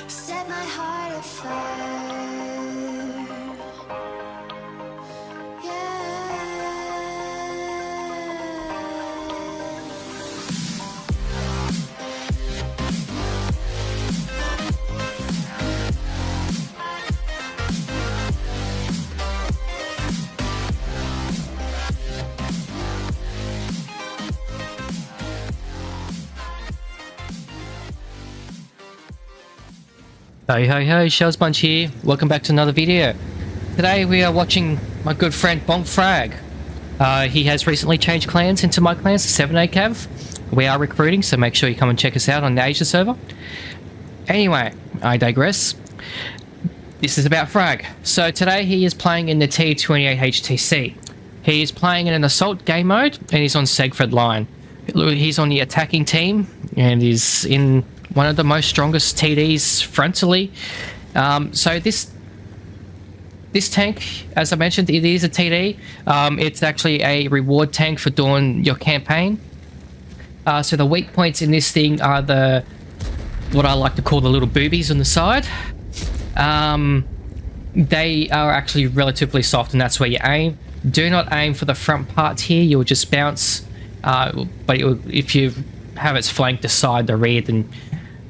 set my heart afire. Hey, ShellSpOnge here. Welcome back to another video. Today we are watching my good friend ShellSpOnge. He has recently changed clans into my clans, 7A Cav. We are recruiting, so make sure you come and check us out on the Asia server. Anyway, I digress. This is about Frag. So today he is playing in the T28 HTC. He is playing in an assault game mode and he's on Segfred line. He's on the attacking team and is in one of the most strongest TDs frontally. So this tank, as I mentioned, it is a TD. It's actually a reward tank for doing your campaign. So the weak points in this thing are what I like to call the little boobies on the side. They are actually relatively soft, and that's where you aim. Do not aim for the front part here. You'll just bounce. But if you have its flank the side, the rear, then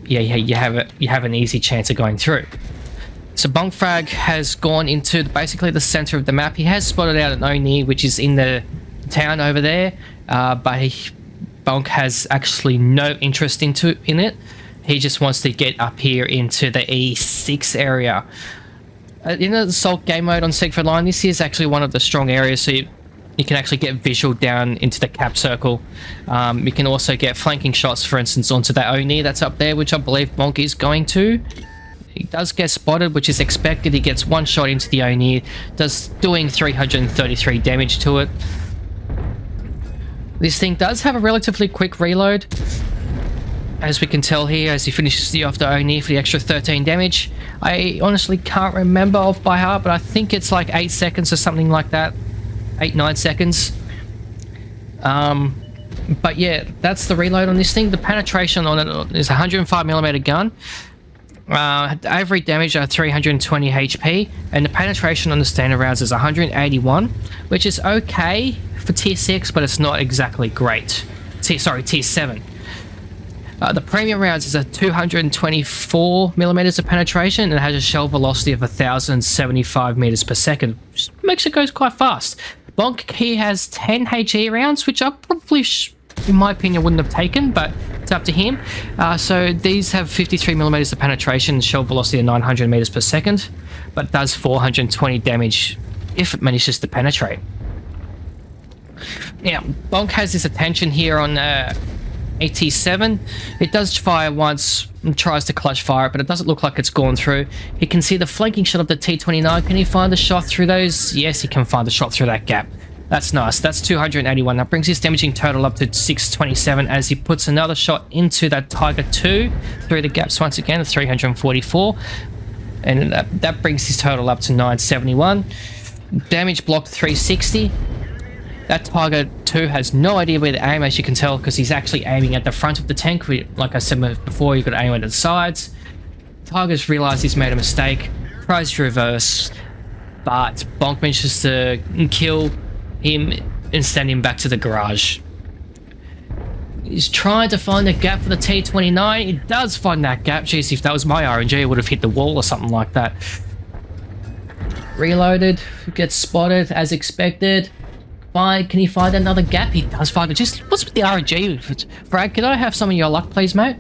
yeah, you have an easy chance of going through. So ShellSpOnge has gone into basically the center of the map. He has spotted out an Oni, which is in the town over there, but ShellSpOnge has actually no interest in it. He just wants to get up here into the E6 area. In the assault game mode on Segfred line, this is actually one of the strong areas, so you can actually get visual down into the cap circle. You can also get flanking shots, for instance, onto that Oni that's up there, which I believe ShellSpOnge is going to. He does get spotted, which is expected. He gets one shot into the Oni, doing 333 damage to it. This thing does have a relatively quick reload, as we can tell here, as he finishes off the Oni for the extra 13 damage. I honestly can't remember off by heart, but I think it's like 8 seconds or something like that. 8-9 seconds. But yeah, that's the reload on this thing. The penetration on it is 105mm gun. Average damage are 320 HP, and the penetration on the standard rounds is 181, which is okay for tier 6, but it's not exactly great. Tier 7. The premium rounds is a 224mm of penetration and it has a shell velocity of 1,075 meters per second, which makes it go quite fast. ShellSpOnge, he has 10 HE rounds, which I probably, in my opinion, wouldn't have taken, but it's up to him. So these have 53mm of penetration, shell velocity of 900 meters per second, but does 420 damage if it manages to penetrate. Now, ShellSpOnge has this attention here on AT7. It does fire once and tries to clutch fire it, but it doesn't look like it's gone through. He can see the flanking shot of the T29. Can he find a shot through those? Yes, he can find a shot through that gap. That's nice. That's 281. That brings his damaging total up to 627 as he puts another shot into that Tiger 2 through the gaps once again, 344. And that brings his total up to 971. Damage blocked 360. That Tiger 2 has no idea where to aim, as you can tell, because he's actually aiming at the front of the tank. Like I said before, you've got to aim at the sides. Tiger's realised he's made a mistake, tries to reverse, but ShellSpOnge manages to kill him and send him back to the garage. He's trying to find a gap for the T29. He does find that gap. Jeez, if that was my RNG, it would have hit the wall or something like that. Reloaded, gets spotted as expected. Can he find another gap? He does find it. Just what's with the RNG? Frag, can I have some of your luck, please, mate?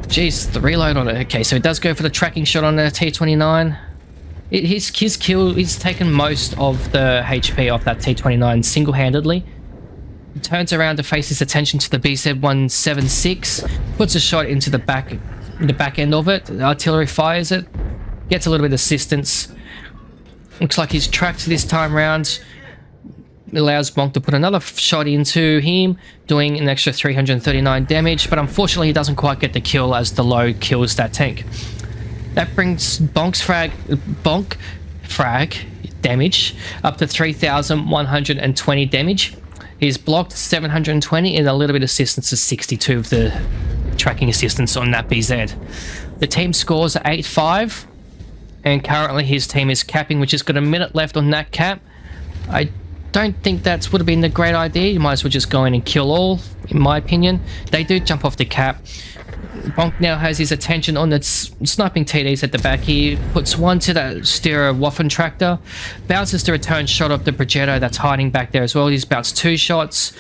Jeez, the reload on it. Okay, so it does go for the tracking shot on the T29. His kill, he's taken most of the HP off that T29 single-handedly. He turns around to face his attention to the BZ-176, puts a shot into the back end of it. The artillery fires it, gets a little bit of assistance. Looks like he's tracked this time round. Allows ShellSpOnge to put another shot into him, doing an extra 339 damage, but unfortunately he doesn't quite get the kill as the low kills that tank. That brings ShellSpOnge frag damage up to 3,120 damage. He's blocked 720 and a little bit of assistance is 62 of the tracking assistance on that BZ. The team scores are 8-5, and currently his team is capping, which has got a minute left on that cap. I don't think that would have been a great idea. You might as well just go in and kill all, in my opinion. They do jump off the cap. Bonk now has his attention on the sniping TDs at the back. He puts one to that Stira Waffen tractor, bounces the return shot of the Progetto that's hiding back there as well. He's bounced 2 shots.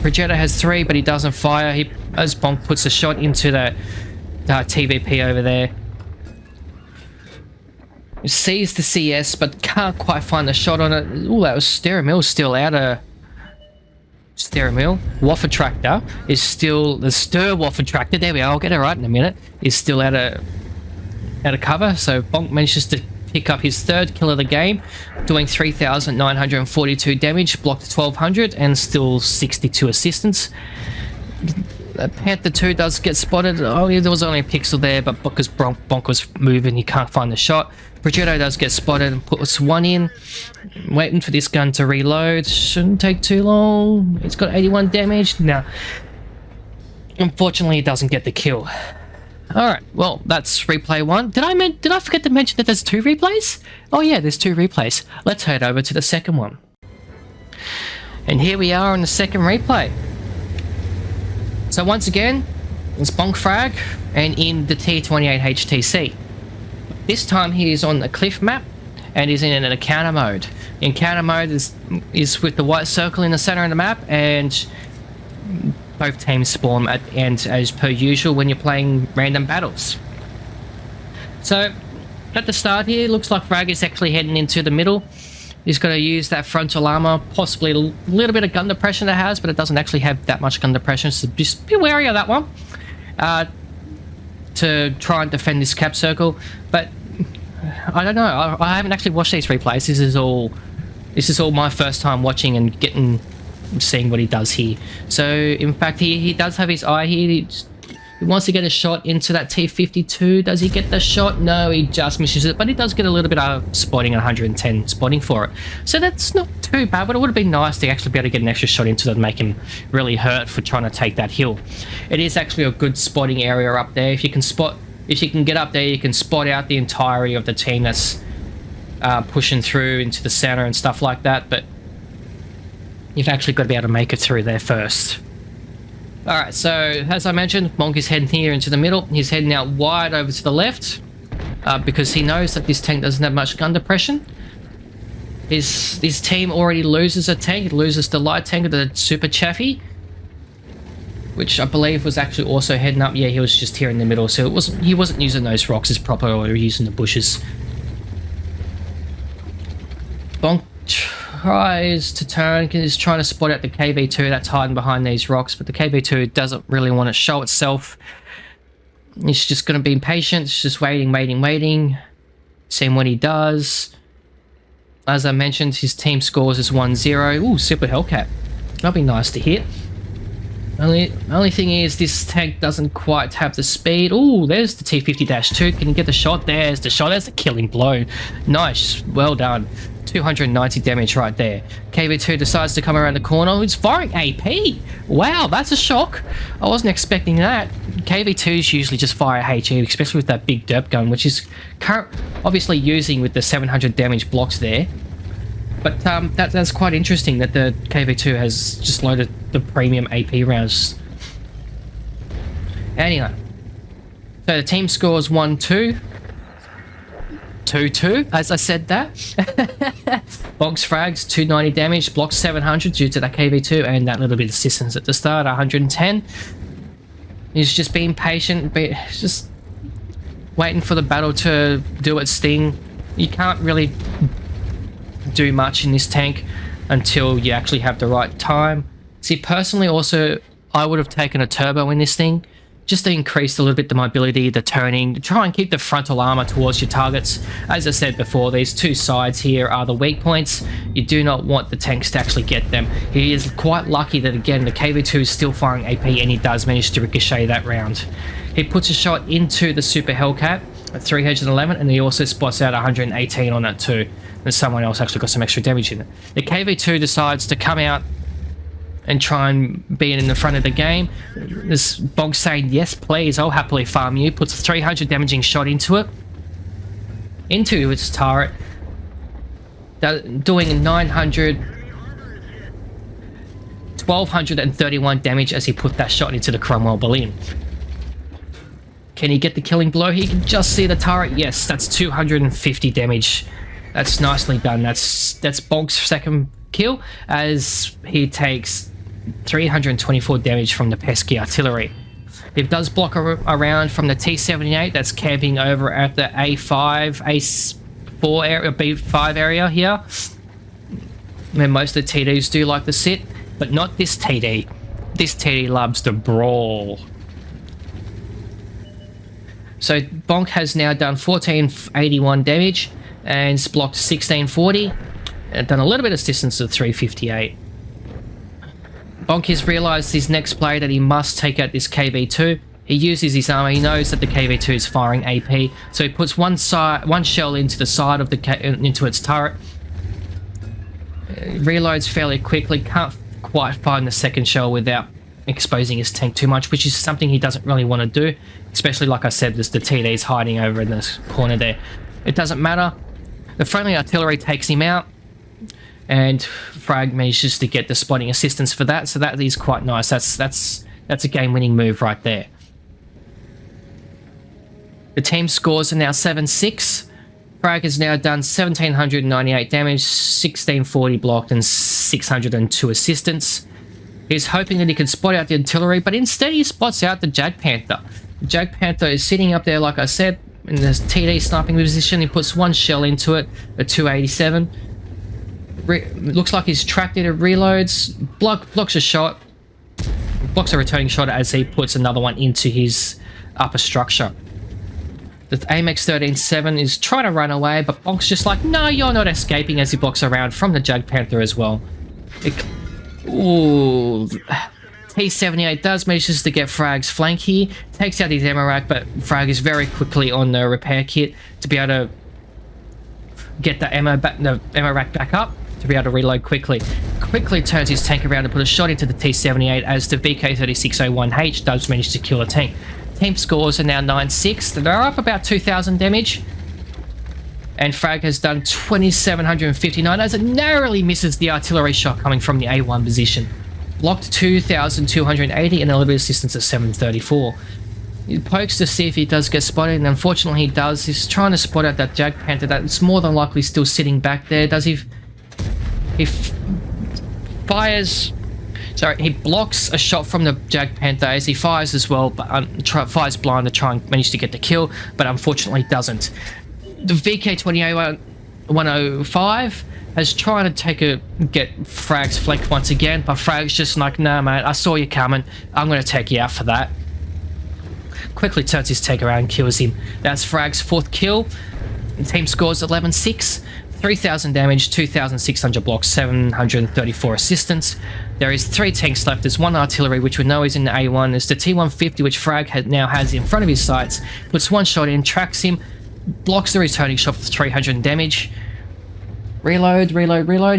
Progetto has 3, but he doesn't fire. As Bonk puts a shot into the TVP over there. He sees the CS, but can't quite find the shot on it. Oh, that was Stira Mill still out of... Stira Mill. Waffen tractor is still... The Stir Waffen tractor, there we are, I'll get it right in a minute, is still out of cover. So Bonk manages to pick up his 3rd kill of the game, doing 3,942 damage, blocked 1,200, and still 62 assistance. Panther 2 does get spotted. Oh, yeah, there was only a pixel there, but because Bonk was moving, he can't find the shot. Progetto does get spotted and puts 1 in. Waiting for this gun to reload. Shouldn't take too long. It's got 81 damage. Now, unfortunately, it doesn't get the kill. Alright, well, that's replay 1. Did I forget to mention that there's 2 replays? Oh yeah, there's 2 replays. Let's head over to the second one. And here we are on the second replay. So once again, it's Bonk Frag and in the T28 HTC. This time he is on the cliff map and is in an encounter mode. Encounter mode is with the white circle in the center of the map, and both teams spawn at the end as per usual when you're playing random battles. So at the start here, looks like Frag is actually heading into the middle. He's going to use that frontal armor, possibly a little bit of gun depression it has, but it doesn't actually have that much gun depression, so just be wary of that one. To try and defend this cap circle, but I don't know. I haven't actually watched these replays. This is all my first time watching and seeing what he does here. So in fact, he does have his eye here. He wants to get a shot into that T52. Does he get the shot? No, he just misses it, but he does get a little bit of spotting at 110 spotting for it. So that's not too bad, but it would have been nice to actually be able to get an extra shot into it and make him really hurt for trying to take that hill. It is actually a good spotting area up there. If you can get up there, you can spot out the entirety of the team that's pushing through into the center and stuff like that, but you've actually got to be able to make it through there first. Alright, so as I mentioned, Bonk is heading here into the middle. He's heading out wide over to the left because he knows that this tank doesn't have much gun depression. His team already loses a tank. It loses the light tank of the Super Chaffee, which I believe was actually also heading up. Yeah, he was just here in the middle, so he wasn't using those rocks as proper, or using the bushes. Bonk tries to turn, he's trying to spot out the KV2 that's hiding behind these rocks, but the KV2 doesn't really want to show itself. He's just going to be impatient. It's just waiting, seeing what he does. As I mentioned, his team scores is 1-0. Ooh, Super Hellcat. That'll be nice to hit. Only thing is, this tank doesn't quite have the speed. Ooh, there's the T50-2. Can you get the shot? There's the shot. There's the killing blow. Nice. Well done. 290 damage right there. KV2 decides to come around the corner. He's firing AP. Wow, that's a shock. I wasn't expecting that. KV2s usually just fire HE, especially with that big derp gun, which is obviously using with the 700 damage blocks there. But that's quite interesting that the KV2 has just loaded the premium AP rounds. Anyway, so the team scores 1-2. 2-2, as I said that. Box frags, 290 damage, blocks 700 due to that KV2 and that little bit of assistance at the start, 110. He's just being patient, just waiting for the battle to do its thing. You can't really do much in this tank until you actually have the right time. See, personally also, I would have taken a turbo in this thing, just to increase a little bit the mobility, the turning, to try and keep the frontal armor towards your targets. As I said before, these two sides here are the weak points. You do not want the tanks to actually get them. He is quite lucky that, again, the KV2 is still firing AP and he does manage to ricochet that round. He puts a shot into the Super Hellcat at 311 and he also spots out 118 on that too. And someone else actually got some extra damage in it. The KV2 decides to come out and try and be in the front of the game. This Bonk saying, yes, please, I'll happily farm you. Puts a 300 damaging shot into it. Into its turret. Doing 900... 1231 damage as he put that shot into the Cromwell balloon. Can he get the killing blow? He can just see the turret. Yes, that's 250 damage. That's nicely done. That's Bonk's second kill as he takes 324 damage from the pesky artillery. It does block around from the T28 that's camping over at the A5, A4 area, B5 area here, where most of the TDs do like to sit. But not this TD. This TD loves to brawl. So Bonk has now done 1481 damage and blocked 1640 and done a little bit of distance of 358. Bonk has realised his next play that he must take out this KV2. He uses his armor. He knows that the KV2 is firing AP, so he puts one shell into the side of into its turret. Reloads fairly quickly. Can't quite find the second shell without exposing his tank too much, which is something he doesn't really want to do, especially like I said, there's the TD's hiding over in this corner there. It doesn't matter. The friendly artillery takes him out, and Frag manages to get the spotting assistance for that, so that is quite nice. That's a game-winning move right there. The team scores are now 7-6. Frag has now done 1798 damage, 1640 blocked, and 602 assistance. He's hoping that he can spot out the artillery, but instead he spots out the Jag Panther. The Jag Panther is sitting up there, like I said, in the TD sniping position. He puts one shell into it, a 287. Looks like he's tracked it, it reloads, blocks a shot, blocks a returning shot as he puts another one into his upper structure. The AMX 13-7 is trying to run away, but Bonk's just like, no, you're not escaping, as he blocks around from the Jag Panther as well. Ooh. T78 does manages to get Frag's flank here, takes out his ammo rack, but Frag is very quickly on the repair kit to be able to get the ammo rack back up, to be able to reload quickly. Quickly turns his tank around and put a shot into the T78 as the VK3601H does manage to kill a tank. Team scores are now 9-6. They're up about 2,000 damage. And Frag has done 2,759 as it narrowly misses the artillery shot coming from the A1 position. Blocked 2,280 and a little bit of assistance at 734. He pokes to see if he does get spotted, and unfortunately he does. He's trying to spot out that Jag Panther that's more than likely still sitting back there. Does he? He fires... Sorry, he blocks a shot from the Jag Panther as he fires as well, but fires blind to try and manage to get the kill, but unfortunately doesn't. The VK28 105 has tried to get Frag's flank once again, but Frag's just like, nah mate, I saw you coming, I'm going to take you out for that. Quickly turns his tank around and kills him. That's Frag's fourth kill. The team scores 11-6. 3,000 damage, 2,600 blocks, 734 assistance. There is 3 tanks left. There's 1 artillery, which we know is in the A1. There's the T150, which Frag now has in front of his sights. Puts one shot in, tracks him, blocks the returning shot for 300 damage. Reload.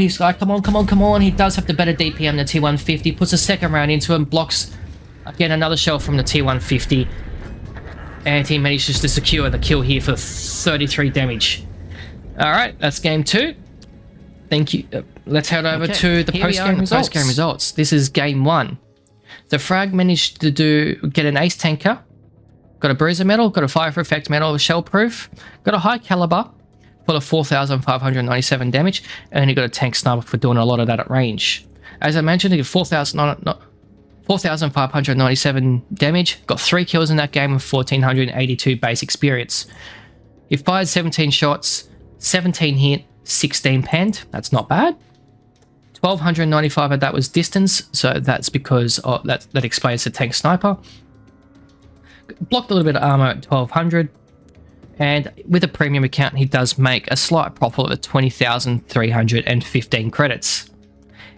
He's like, come on. He does have the better DPM than the T150. Puts a second round into him, blocks again another shell from the T150. And he manages to secure the kill here for 33 damage. Alright, that's game 2. Thank you. Let's head over to the post-game results. This is game 1. The Frag managed to get an ace tanker, got a bruiser medal, got a fire for effect medal, shell proof, got a high caliber for the 4,597 damage, and then he got a tank sniper for doing a lot of that at range. As I mentioned, he got 4,597 damage, got 3 kills in that game with 1,482 base experience. He fired 17 shots, 17 hit, 16 penned. That's not bad. 1,295 of that was distance, so that's because that explains the tank sniper. Blocked a little bit of armor at 1,200, and with a premium account, he does make a slight profit of 20,315 credits.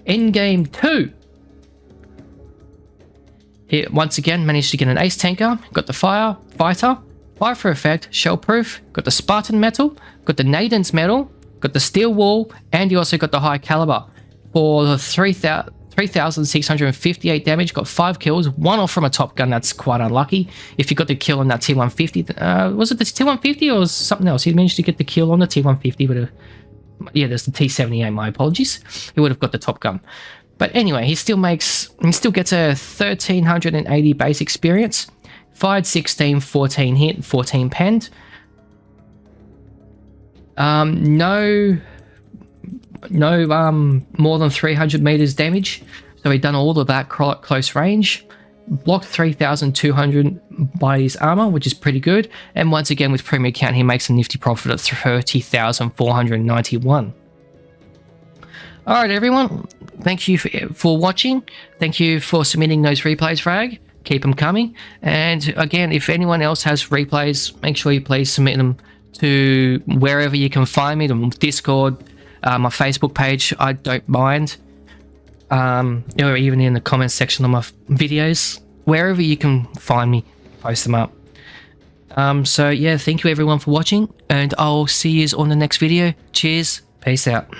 In game 2, he once again managed to get an ace tanker, got the fighter, fire for effect, shell proof, got the Spartan metal, got the Naden's metal, got the steel wall, and he also got the high caliber for the 3,658 damage, got 5 kills, 1 off from a top gun. That's quite unlucky. If you got the kill on that T150, was it the T150 or something else? He managed to get the kill on the T150, but yeah, there's the T78, my apologies. He would have got the top gun. But anyway, he still gets a 1,380 base experience, fired 16, 14 hit, 14 penned. No more than 300 meters damage, so he done all of that close range. Blocked 3,200 by his armor, which is pretty good, and once again with premier count he makes a nifty profit of 30,491. all right everyone, thank you for watching. Thank you for submitting those replays, Frag. Keep them coming, and again, if anyone else has replays, make sure you please submit them to wherever you can find me, to Discord, my Facebook page. I don't mind, or even in the comments section of my videos, wherever you can find me, post them up. So yeah, thank you everyone for watching, and I'll see you on the next video. Cheers, peace out.